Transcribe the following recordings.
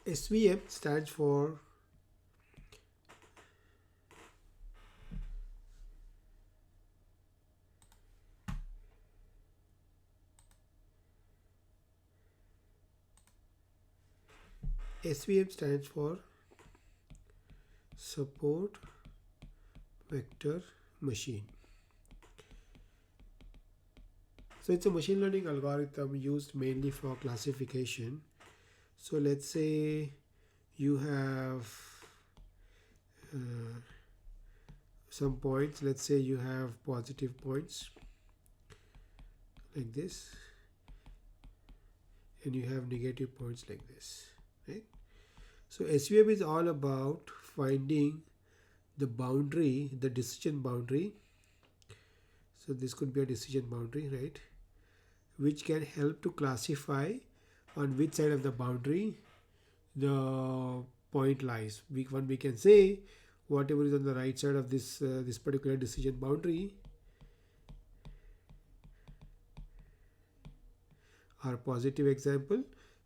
SVM stands for SVM stands for support vector machine. So it's a machine learning algorithm used mainly for classification. So let's say you have uh, some points. Let's say you have positive points like this, and you have negative points like this, right? So SVM is all about finding the boundary, the decision boundary. So this could be a decision boundary, right? Which can help to classify on which side of the boundary the point lies. We can say whatever is on the right side of this particular decision boundary are positive example,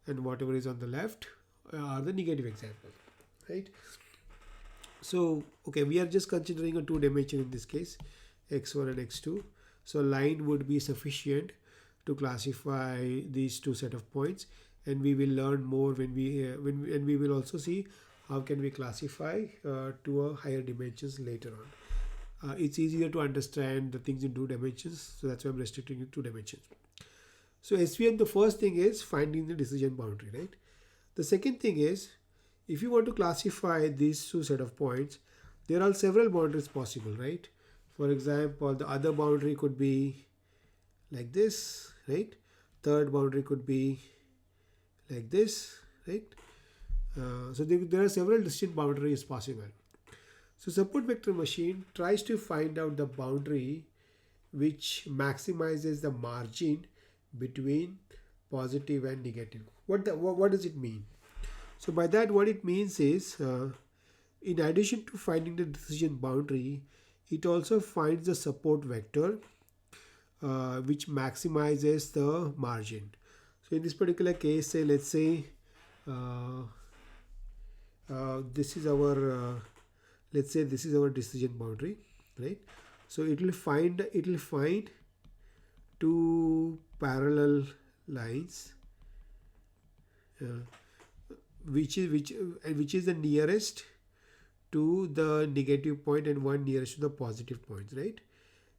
and whatever is on the left are the negative example, right? So okay, we are just considering a two dimension in this case, x1 and x2. So line would be sufficient to classify these two set of points, and we will learn more and we will also see how can we classify to a higher dimensions later on. It's easier to understand the things in two dimensions, so that's why I'm restricting it to dimensions. So SVM, the first thing is finding the decision boundary, right? The second thing is, if you want to classify these two set of points, there are several boundaries possible, right? For example, the other boundary could be like this, right? Third boundary could be like this, right? So there are several distinct boundaries possible. So support vector machine tries to find out the boundary which maximizes the margin between positive and negative. What does it mean? So by that, what it means is, in addition to finding the decision boundary, it also finds the support vector which maximizes the margin. So in this particular case, say let's say uh, this is our let's say this is our decision boundary, right? So it will find two parallel lines, uh, which is the nearest to the negative point and one nearest to the positive points, right?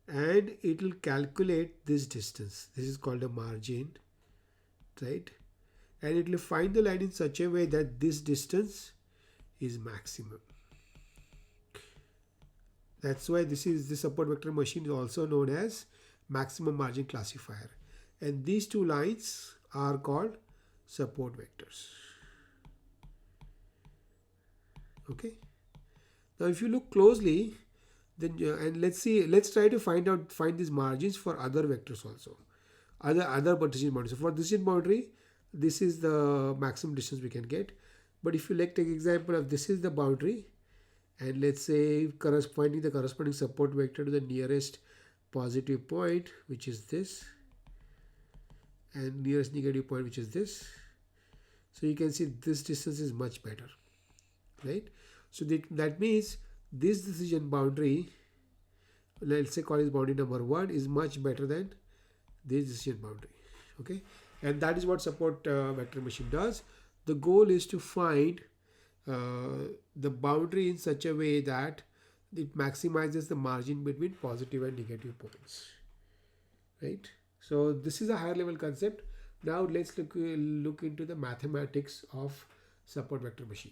And it will calculate this distance. This is called a margin, right? And it will find the line in such a way that this distance is maximum. That's why this support vector machine is also known as maximum margin classifier. And these two lines are called support vectors. Okay. Now, if you look closely, then and let's try to find these margins for other vectors also, other decision boundaries. So for decision boundary, this is the maximum distance we can get. But if you like take example of this is the boundary, and let's say finding the corresponding support vector to the nearest positive point, which is this, and nearest negative point, which is this. So you can see this distance is much better, right? So that means this decision boundary, let's say call it boundary number 1, is much better than this decision boundary. Okay, and that is what support vector machine does. The goal is to find the boundary in such a way that it maximizes the margin between positive and negative points, right? So this is a higher level concept. Now let's look into the mathematics of support vector machine.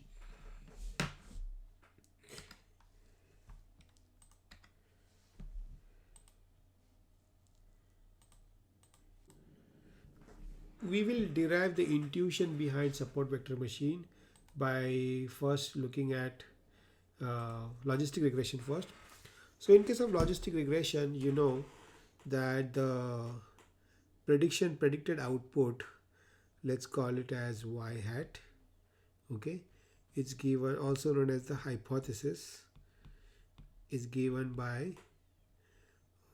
We will derive the intuition behind support vector machine by first looking at logistic regression first. So in case of logistic regression, you know that the predicted output, let's call it as y hat. Okay, it's given, also known as the hypothesis, is given by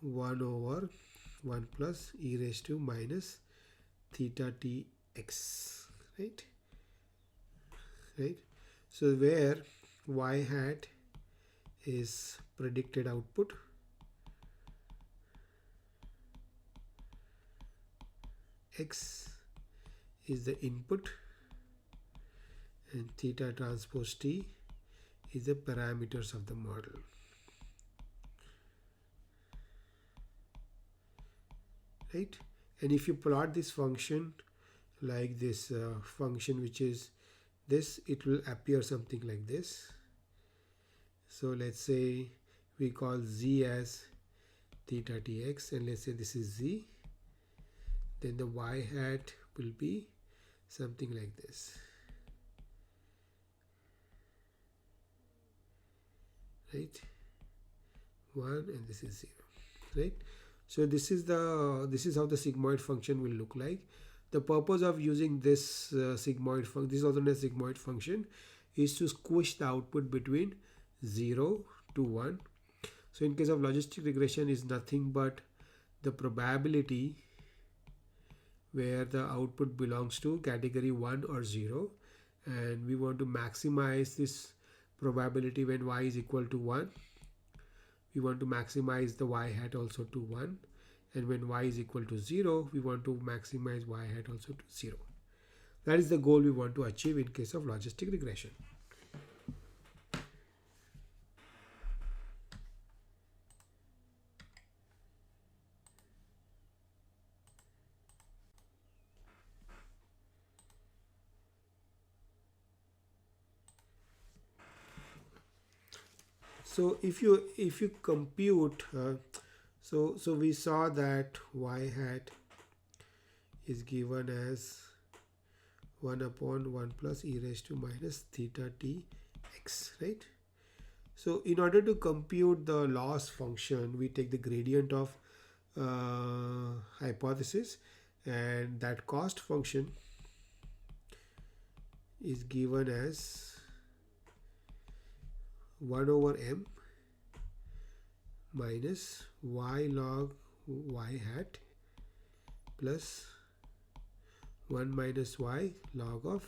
1 over 1 plus e raised to minus theta t x, right? right? So where y hat is predicted output, x is the input, and theta transpose t is the parameters of the model. Right? And if you plot this function like this function which is this, it will appear something like this. So let's say we call z as theta tx, and let's say this is z, then the y hat will be something like this, right? 1 and this is 0, right? So this is how the sigmoid function will look like. The purpose of using this sigmoid function, this is also a sigmoid function, is to squish the output between 0 to 1. So in case of logistic regression is nothing but the probability where the output belongs to category 1 or 0, and we want to maximize this probability when y is equal to 1. We want to maximize the y hat also to 1, and when y is equal to 0, we want to maximize y hat also to 0. That is the goal we want to achieve in case of logistic regression. So if you compute, so we saw that y hat is given as 1 upon 1 plus e raised to minus theta t x, right? So in order to compute the loss function, we take the gradient of hypothesis, and that cost function is given as 1 over m minus y log y hat plus 1 minus y log of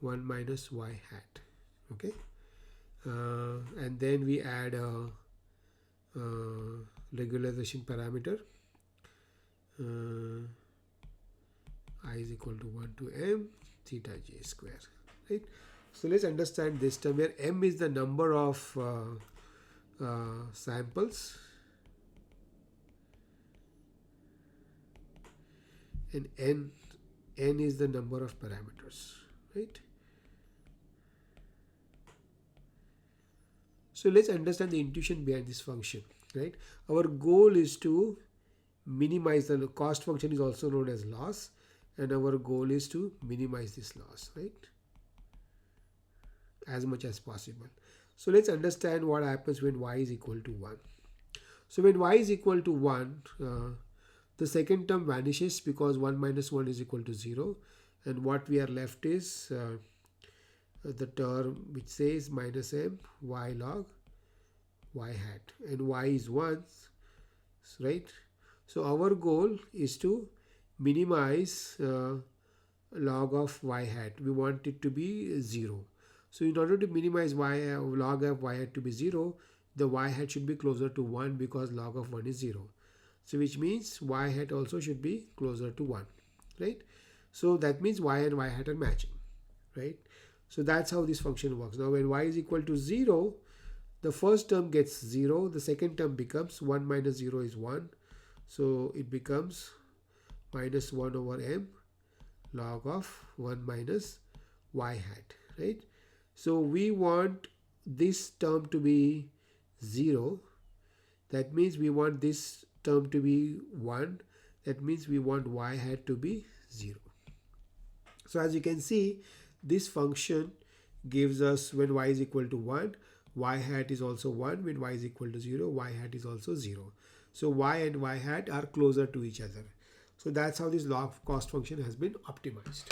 1 minus y hat. Okay, and then we add a regularization parameter I is equal to 1 to m theta j square, right? So let's understand this term where m is the number of samples and n is the number of parameters, right? So let's understand the intuition behind this function, right? Our goal is to minimize the cost function, is also known as loss, and our goal is to minimize this loss, right, as much as possible. So let's understand what happens when y is equal to 1. So when y is equal to 1, the second term vanishes because 1 minus 1 is equal to 0, and what we are left is the term which says minus m y log y hat, and y is 1, right? So our goal is to minimize log of y hat. We want it to be 0. So in order to minimize log of y hat to be 0, the y hat should be closer to 1 because log of 1 is 0. So which means y hat also should be closer to 1, right? So that means y and y hat are matching, right? So that's how this function works. Now when y is equal to 0, the first term gets 0, the second term becomes 1 minus 0 is 1. So it becomes minus 1 over m log of 1 minus y hat, right? So we want this term to be 0. That means we want this term to be 1. That means we want y hat to be 0. So as you can see, this function gives us when y is equal to 1, y hat is also 1. When y is equal to 0, y hat is also 0. So y and y hat are closer to each other. So that's how this log cost function has been optimized.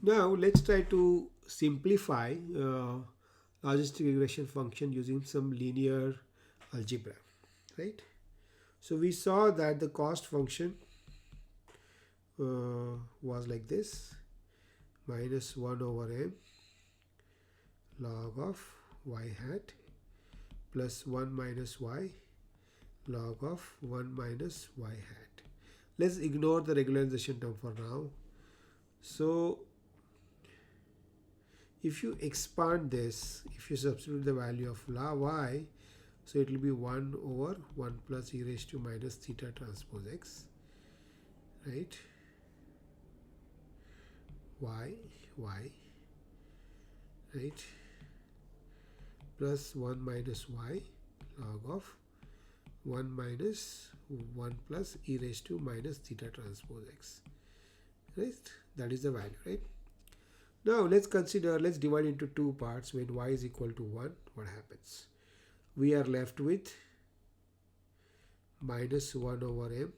Now let's try to simplify logistic regression function using some linear algebra, right? So we saw that the cost function was like this: minus 1 over m log of y hat plus 1 minus y log of 1 minus y hat. Let's ignore the regularization term for now. So if you expand this, if you substitute the value of y, so it will be 1 over 1 plus e raised to minus theta transpose x, right? y, right? Plus 1 minus y log of 1 minus 1 plus e raised to minus theta transpose x, right? That is the value, right? Now let's divide into two parts. When y is equal to 1, what happens? We are left with minus 1 over m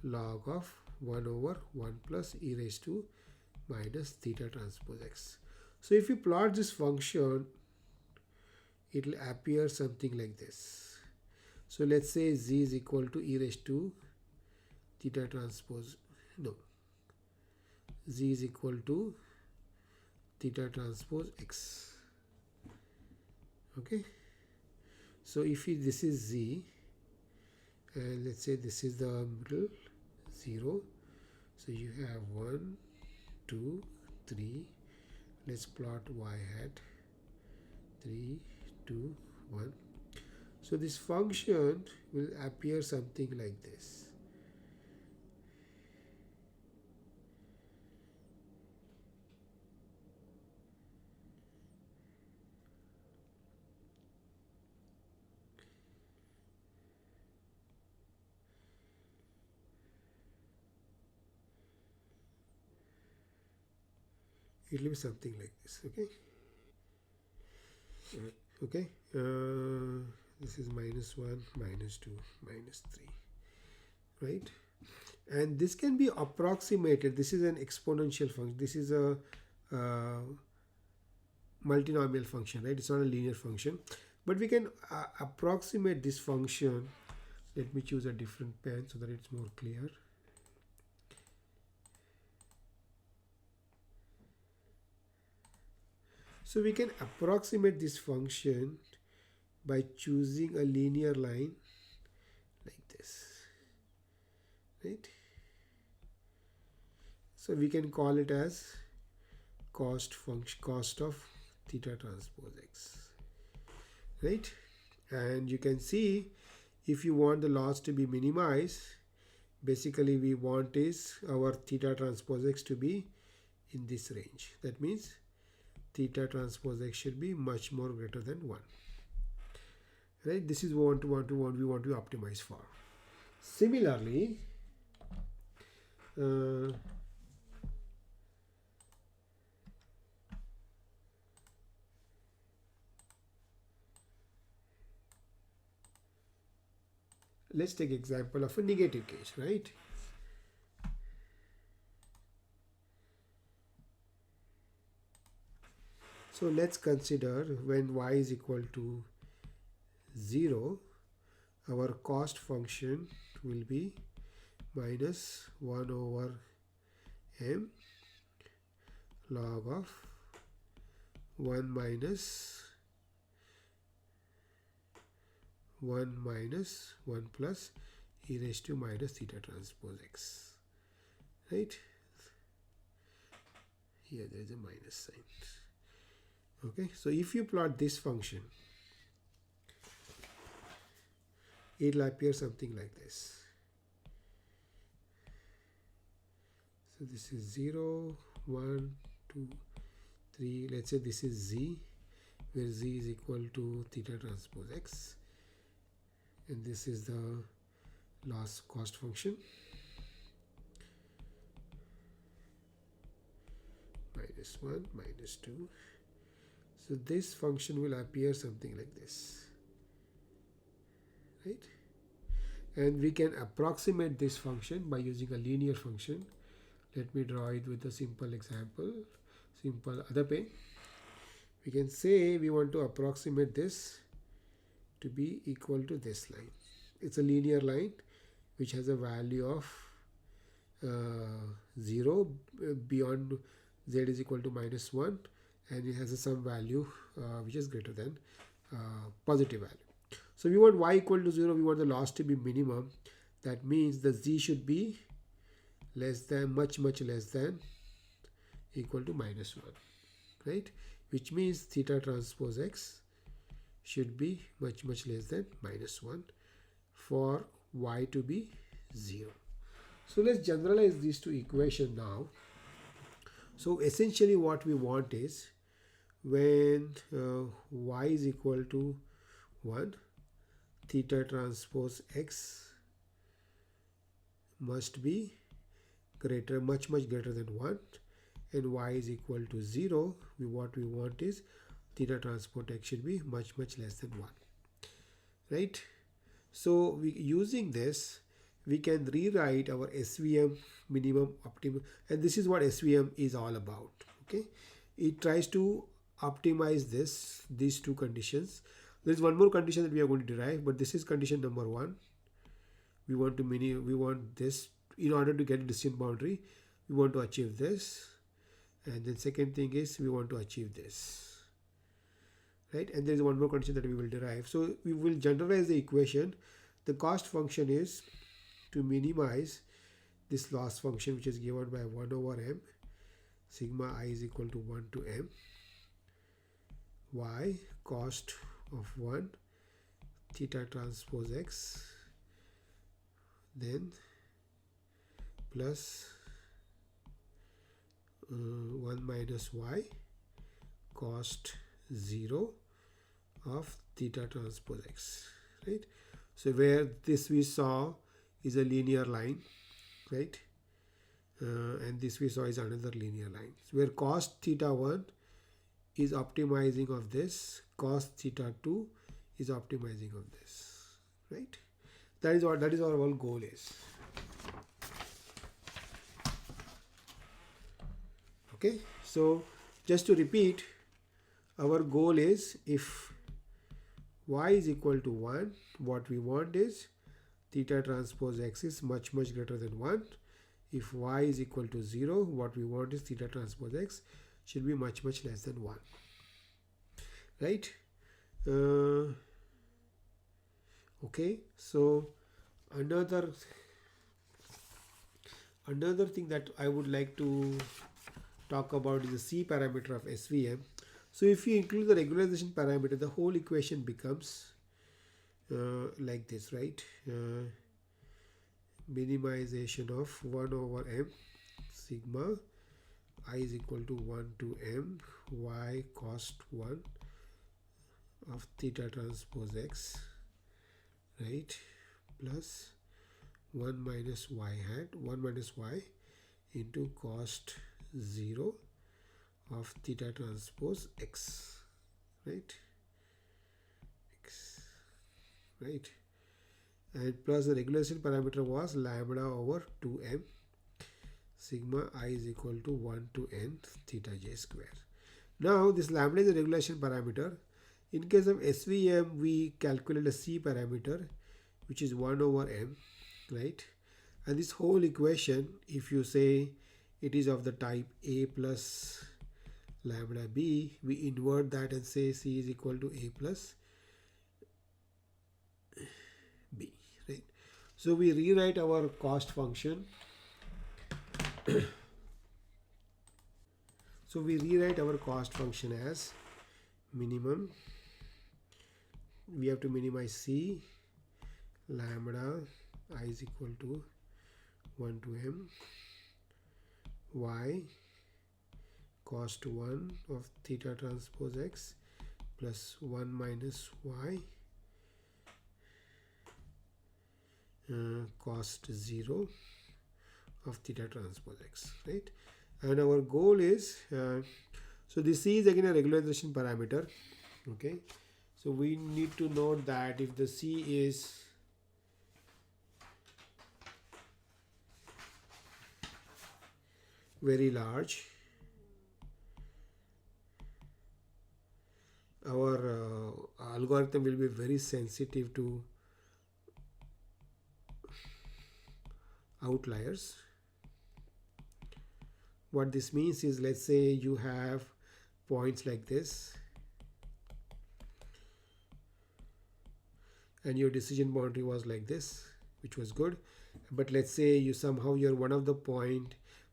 log of 1 over 1 plus e raised to minus theta transpose x. So if you plot this function, it will appear something like this. So let's say z is equal to e raised to theta transpose, no, z is equal to theta transpose x. Okay, so if this is z, and let's say this is the middle 0, so you have 1, 2, 3. Let's plot y hat 3, 2, 1. So this function will appear something like this. It will be something like this. Okay. Okay. This is minus 1, minus 2, minus 3, right? And this can be approximated. This is an exponential function. This is a multinomial function, right? It's not a linear function, but we can approximate this function. Let me choose a different pen so that it's more clear. So we can approximate this function by choosing a linear line like this, right? So we can call it as cost of theta transpose x, right? And you can see, if you want the loss to be minimized, basically we want is our theta transpose x to be in this range. That means theta transpose x should be much more greater than 1, right? This is what we want to optimize for. Similarly, let's take example of a negative case, right? So let's consider when y is equal to 0, our cost function will be minus 1 over m log of 1 minus 1 plus e raised to minus theta transpose x, right? Here there is a minus sign. Okay, so if you plot this function, it will appear something like this. So this is 0, 1, 2, 3. Let's say this is z, where z is equal to theta transpose x, and this is the loss cost function, minus 1, minus 2. So this function will appear something like this, right? And we can approximate this function by using a linear function. Let me draw it with a simple example, simple other pen. We can say we want to approximate this to be equal to this line. It's a linear line which has a value of 0 beyond z is equal to -1, and it has a some value which is greater than positive value. So we want y equal to 0, we want the loss to be minimum. That means the z should be less than, much less than, equal to -1, right? Which means theta transpose x should be much less than -1 for y to be 0. So let's generalize these two equations now. So essentially what we want is when y is equal to 1, theta transpose x must be greater, much greater than 1, and y is equal to 0. What we want is theta transpose x should be much less than 1, right? So using this, we can rewrite our SVM minimum optimum, and this is what SVM is all about. Okay, it tries to optimize these two conditions. There is one more condition that we are going to derive, but this is condition number 1. We want this in order to get a distant boundary. We want to achieve this, and then second thing is we want to achieve this, right? And there is one more condition that we will derive. So we will generalize the equation. The cost function is to minimize this loss function, which is given by 1 over m sigma I is equal to 1 to m y cost of 1 theta transpose x, then plus 1 minus y cost 0 of theta transpose x, right? So where this we saw is a linear line, right? And this we saw is another linear line. So where cos theta 1 is optimizing of this, cos theta 2 is optimizing of this, right? That is our whole goal is. Okay, so just to repeat, our goal is if y is equal to 1, what we want is theta transpose x is much greater than 1. If y is equal to 0, what we want is theta transpose x should be much less than 1, right? Okay, so another thing that I would like to talk about is the C parameter of SVM. So if you include the regularization parameter, the whole equation becomes like this, right? Minimization of 1 over m sigma I is equal to 1 to m y cost 1 of theta transpose x, right, plus 1 minus y hat, 1 minus y into cost 0 of theta transpose x, right, right, and plus the regularization parameter was lambda over 2m sigma I is equal to 1 to n theta j square. Now this lambda is a regularization parameter. In case of SVM, we calculate a C parameter, which is 1 over m, right? And this whole equation, if you say it is of the type A plus lambda B, we invert that and say C is equal to A plus B, right? So we rewrite our cost function. So we rewrite our cost function as minimum. We have to minimize C, lambda I is equal to 1 to m, y cost 1 of theta transpose x plus 1 minus y cost 0 of theta transpose x, right? And our goal is so this C is again a regularization parameter. Okay, so we need to note that if the C is very large, our algorithm will be very sensitive to outliers. What this means is, let's say you have points like this and your decision boundary was like this, which was good, but let's say you somehow your one of the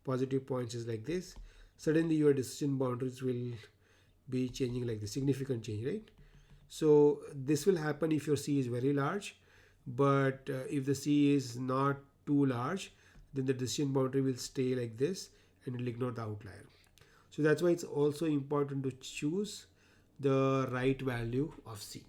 positive points is like this, suddenly your decision boundaries will be changing like the significant change, right? So this will happen if your C is very large, but if the C is not too large, then the decision boundary will stay like this and it will ignore the outlier. So that's why it's also important to choose the right value of C.